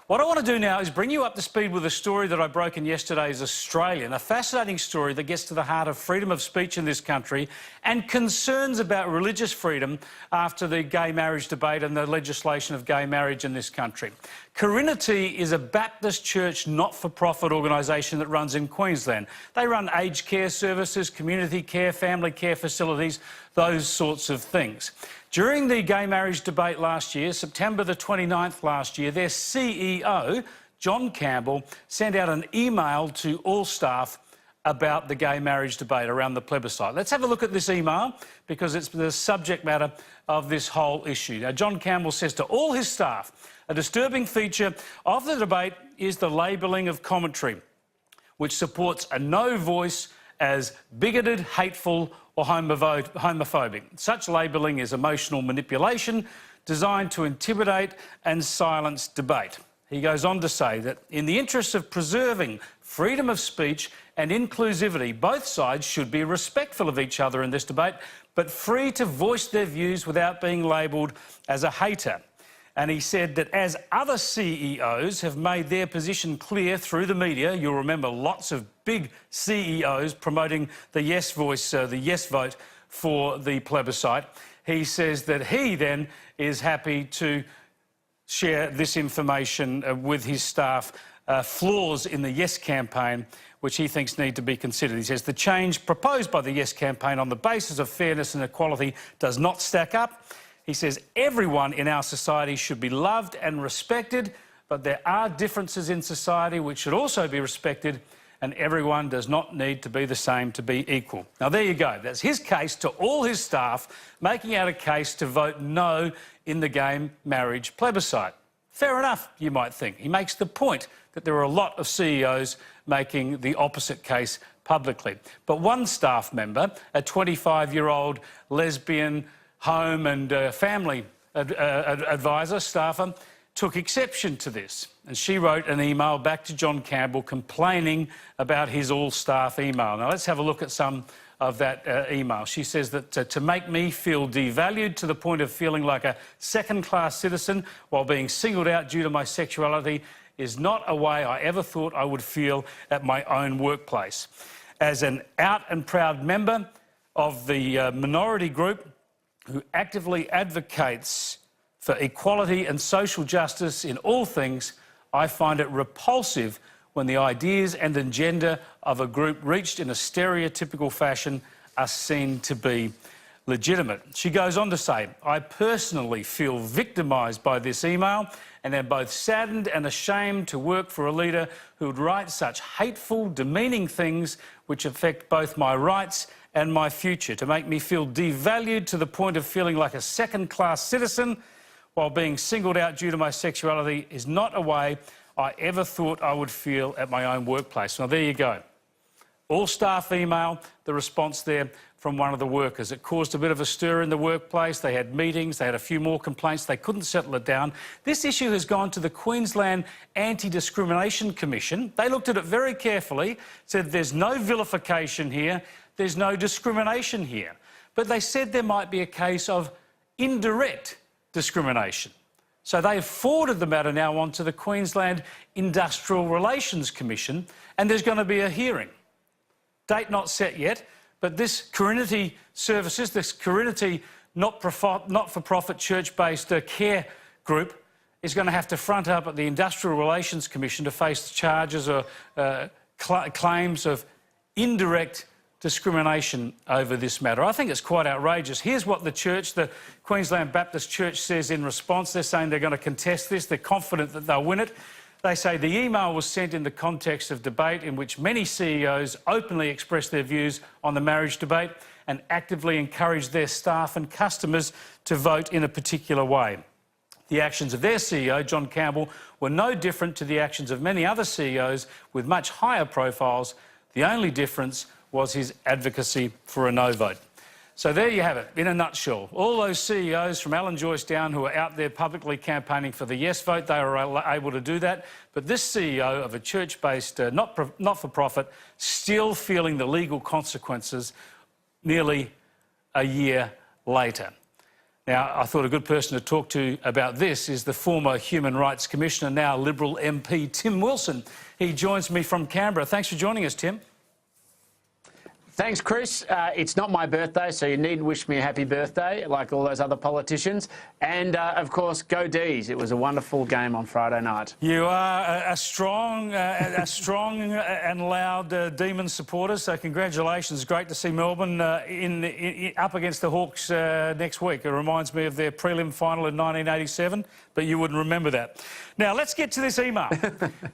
What I want to do now is bring you up to speed with a story that I broke in yesterday's Australian, a fascinating story that gets to the heart of freedom of speech in this country and concerns about religious freedom after the gay marriage debate and the legislation of gay marriage in this country. Carinity is a Baptist church not-for-profit organisation that runs in Queensland. They run aged care services, community care, family care facilities, those sorts of things. During the gay marriage debate last year, September the 29th last year, their CEO, John Campbell, sent out an email to all staff about the gay marriage debate around the plebiscite. Let's have a look at this email because it's the subject matter of this whole issue. Now, John Campbell says to all his staff, a disturbing feature of the debate is the labelling of commentary, which supports a no voice as bigoted, hateful or homophobic. Such labelling is emotional manipulation designed to intimidate and silence debate. He goes on to say that in the interests of preserving freedom of speech and inclusivity, both sides should be respectful of each other in this debate, but free to voice their views without being labelled as a hater. And he said that as other CEOs have made their position clear through the media, you'll remember lots of big CEOs promoting the yes voice, the yes vote for the plebiscite. He says that he then is happy to share this information with his staff, flaws in the Yes campaign, which he thinks need to be considered. He says the change proposed by the Yes campaign on the basis of fairness and equality does not stack up. He says everyone in our society should be loved and respected, but there are differences in society which should also be respected, and everyone does not need to be the same to be equal. Now, there you go. That's his case to all his staff, making out a case to vote no in the gay marriage plebiscite. Fair enough, you might think. He makes the point that there are a lot of CEOs making the opposite case publicly. But one staff member, a 25-year-old lesbian home and family advisor, staffer, took exception to this. And she wrote an email back to John Campbell complaining about his all-staff email. Now, let's have a look at some of that email. She says that to make me feel devalued to the point of feeling like a second-class citizen while being singled out due to my sexuality is not a way I ever thought I would feel at my own workplace. As an out and proud member of the minority group who actively advocates for equality and social justice in all things, I find it repulsive when the ideas and agenda of a group reached in a stereotypical fashion are seen to be legitimate. She goes on to say, I personally feel victimised by this email and am both saddened and ashamed to work for a leader who would write such hateful, demeaning things which affect both my rights and my future. To make me feel devalued to the point of feeling like a second-class citizen while being singled out due to my sexuality is not a way I ever thought I would feel at my own workplace. Now, there you go. All-staff email, the response there from one of the workers. It caused a bit of a stir in the workplace. They had meetings, they had a few more complaints. They couldn't settle it down. This issue has gone to the Queensland Anti-Discrimination Commission. They looked at it very carefully, said there's no vilification here, there's no discrimination here. But they said there might be a case of indirect discrimination. So they've forwarded the matter now on to the Queensland Industrial Relations Commission, and there's going to be a hearing. Date not set yet, but this Carinity services, this Carinity not-for-profit church-based care group is going to have to front up at the Industrial Relations Commission to face charges or claims of indirect discrimination over this matter. I think it's quite outrageous. Here's what the church, the Queensland Baptist Church, says in response. They're saying they're going to contest this. They're confident that they'll win it. They say the email was sent in the context of debate in which many CEOs openly expressed their views on the marriage debate and actively encouraged their staff and customers to vote in a particular way. The actions of their CEO, John Campbell, were no different to the actions of many other CEOs with much higher profiles. The only difference was his advocacy for a no vote. So there you have it, in a nutshell. All those CEOs from Alan Joyce down who are out there publicly campaigning for the yes vote, they were able to do that. But this CEO of a church-based not-for-profit still feeling the legal consequences nearly a year later. Now, I thought a good person to talk to about this is the former Human Rights Commissioner, now Liberal MP, Tim Wilson. He joins me from Canberra. Thanks for joining us, Tim. Thanks, Chris. It's not my birthday, so you needn't wish me a happy birthday like all those other politicians. And, of course, go D's. It was a wonderful game on Friday night. You are a strong and loud Demon supporter, so congratulations. Great to see Melbourne up against the Hawks next week. It reminds me of their prelim final in 1987, but you wouldn't remember that. Now, let's get to this email.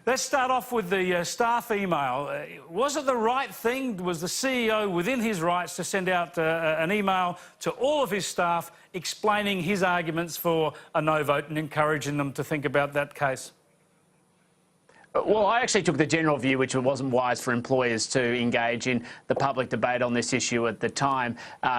Let's start off with the staff email. Was it the right thing? Was the CEO within his rights to send out an email to all of his staff explaining his arguments for a no vote and encouraging them to think about that case? Well, I actually took the general view, which it wasn't wise for employers to engage in the public debate on this issue at the time,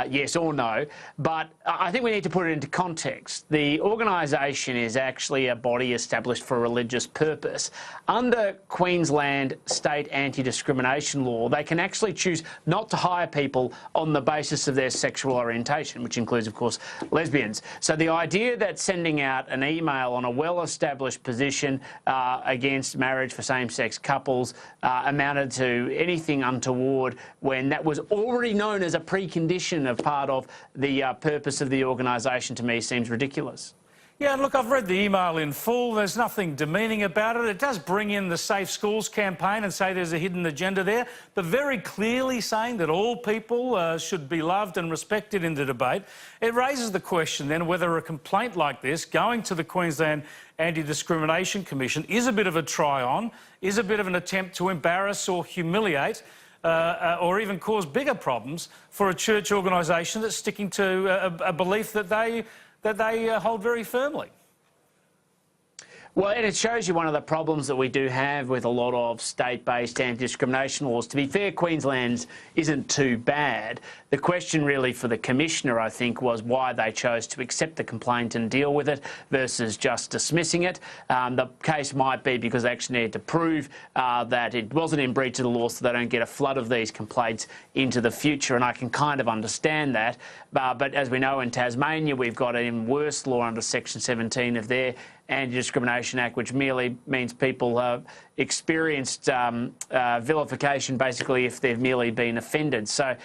yes or no. But I think we need to put it into context. The organisation is actually a body established for a religious purpose. Under Queensland state anti-discrimination law, they can actually choose not to hire people on the basis of their sexual orientation, which includes, of course, lesbians. So the idea that sending out an email on a well-established position against marriage for same-sex couples amounted to anything untoward when that was already known as a precondition of part of the purpose of the organisation, to me seems ridiculous. Yeah, look, I've read the email in full. There's nothing demeaning about it. It does bring in the Safe Schools campaign and say there's a hidden agenda there, but very clearly saying that all people should be loved and respected in the debate. It raises the question then whether a complaint like this going to the Queensland Anti-Discrimination Commission is a bit of a try-on, is a bit of an attempt to embarrass or humiliate or even cause bigger problems for a church organisation that's sticking to a belief that they hold very firmly. Well, and it shows you one of the problems that we do have with a lot of state-based anti-discrimination laws. To be fair, Queensland's isn't too bad. The question really for the Commissioner, I think, was why they chose to accept the complaint and deal with it versus just dismissing it. The case might be because they actually needed to prove that it wasn't in breach of the law so they don't get a flood of these complaints into the future, and I can kind of understand that. But as we know, in Tasmania, we've got an even worse law under Section 17 of their Anti-Discrimination Act, which merely means people have experienced vilification, basically, if they've merely been offended. So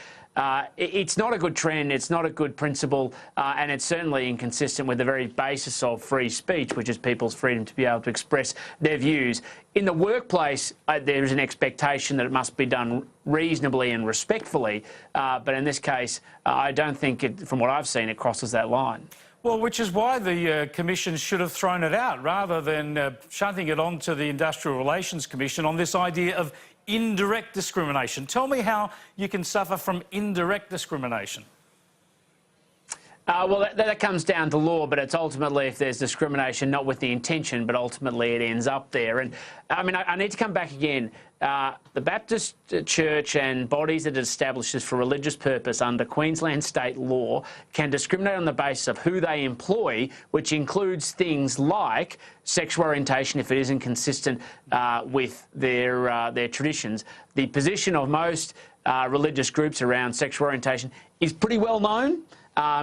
it's not a good trend, it's not a good principle, and it's certainly inconsistent with the very basis of free speech, which is people's freedom to be able to express their views. In the workplace, there is an expectation that it must be done reasonably and respectfully, but in this case, I don't think, from what I've seen, it crosses that line. Well, which is why the Commission should have thrown it out rather than shunting it on to the Industrial Relations Commission on this idea of indirect discrimination. Tell me how you can suffer from indirect discrimination. Well, that comes down to law, but it's ultimately if there's discrimination, not with the intention, but ultimately it ends up there. And, I mean, I need to come back again. The Baptist Church and bodies that it establishes for religious purpose under Queensland state law can discriminate on the basis of who they employ, which includes things like sexual orientation if it isn't consistent with their traditions. The position of most religious groups around sexual orientation is pretty well known.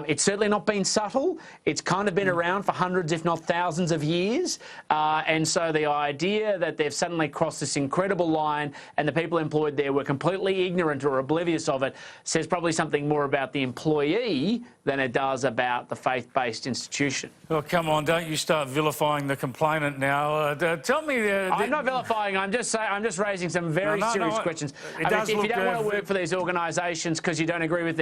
It's certainly not been subtle. It's kind of been around for hundreds, if not thousands of years. And so the idea that they've suddenly crossed this incredible line and the people employed there were completely ignorant or oblivious of it says probably something more about the employee than it does about the faith-based institution. Oh, come on, don't you start vilifying the complainant now. Tell me... I'm not vilifying, I'm just raising some very serious questions. I mean, if you don't want to work for these organisations because you don't agree with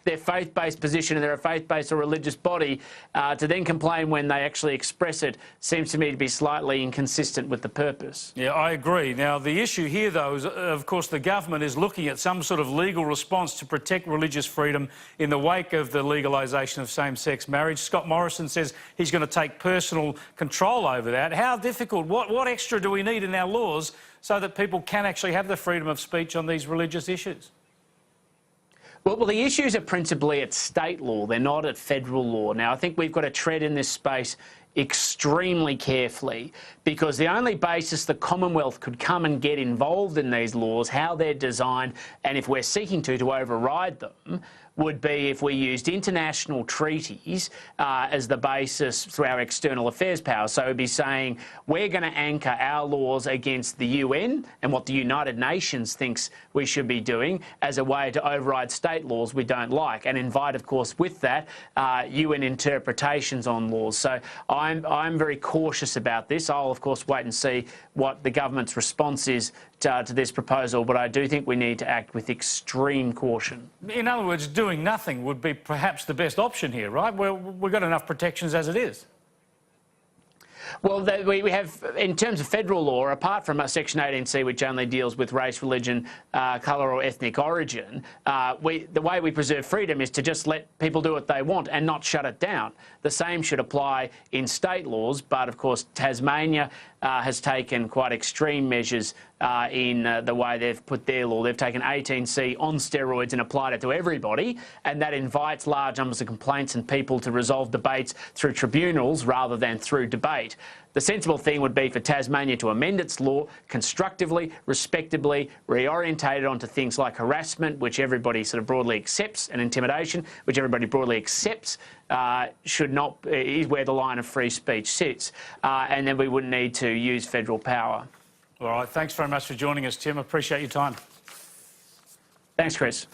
their faith-based position and they're a faith-based or religious body, to then complain when they actually express it seems to me to be slightly inconsistent with the purpose. Yeah, I agree. Now, the issue here, though, is, of course, the government is looking at some sort of legal response to protect religious freedom in the wake of the legalisation of same-sex marriage. Scott Morrison says he's going to take personal control over that. How difficult? What extra do we need in our laws so that people can actually have the freedom of speech on these religious issues? Well, the issues are principally at state law. They're not at federal law. Now, I think we've got to tread in this space extremely carefully because the only basis the Commonwealth could come and get involved in these laws, how they're designed, and if we're seeking to override them, would be if we used international treaties as the basis for our external affairs power. So it would be saying we're going to anchor our laws against the UN and what the United Nations thinks we should be doing as a way to override state laws we don't like, and invite, of course, with that, UN interpretations on laws. So I'm very cautious about this. I'll, of course, wait and see what the government's response is to this proposal, but I do think we need to act with extreme caution. In other words, doing nothing would be perhaps the best option here, right? We've got enough protections as it is. Well, we have, in terms of federal law, apart from Section 18C, which only deals with race, religion, colour or ethnic origin, the way we preserve freedom is to just let people do what they want and not shut it down. The same should apply in state laws, but of course Tasmania has taken quite extreme measures in the way they've put their law. They've taken 18C on steroids and applied it to everybody, and that invites large numbers of complaints and people to resolve debates through tribunals rather than through debate. The sensible thing would be for Tasmania to amend its law constructively, respectably, reorientate it onto things like harassment, which everybody sort of broadly accepts, and intimidation, which everybody broadly accepts, is where the line of free speech sits. And then we wouldn't need to use federal power. All right, thanks very much for joining us, Tim. Appreciate your time. Thanks, Chris.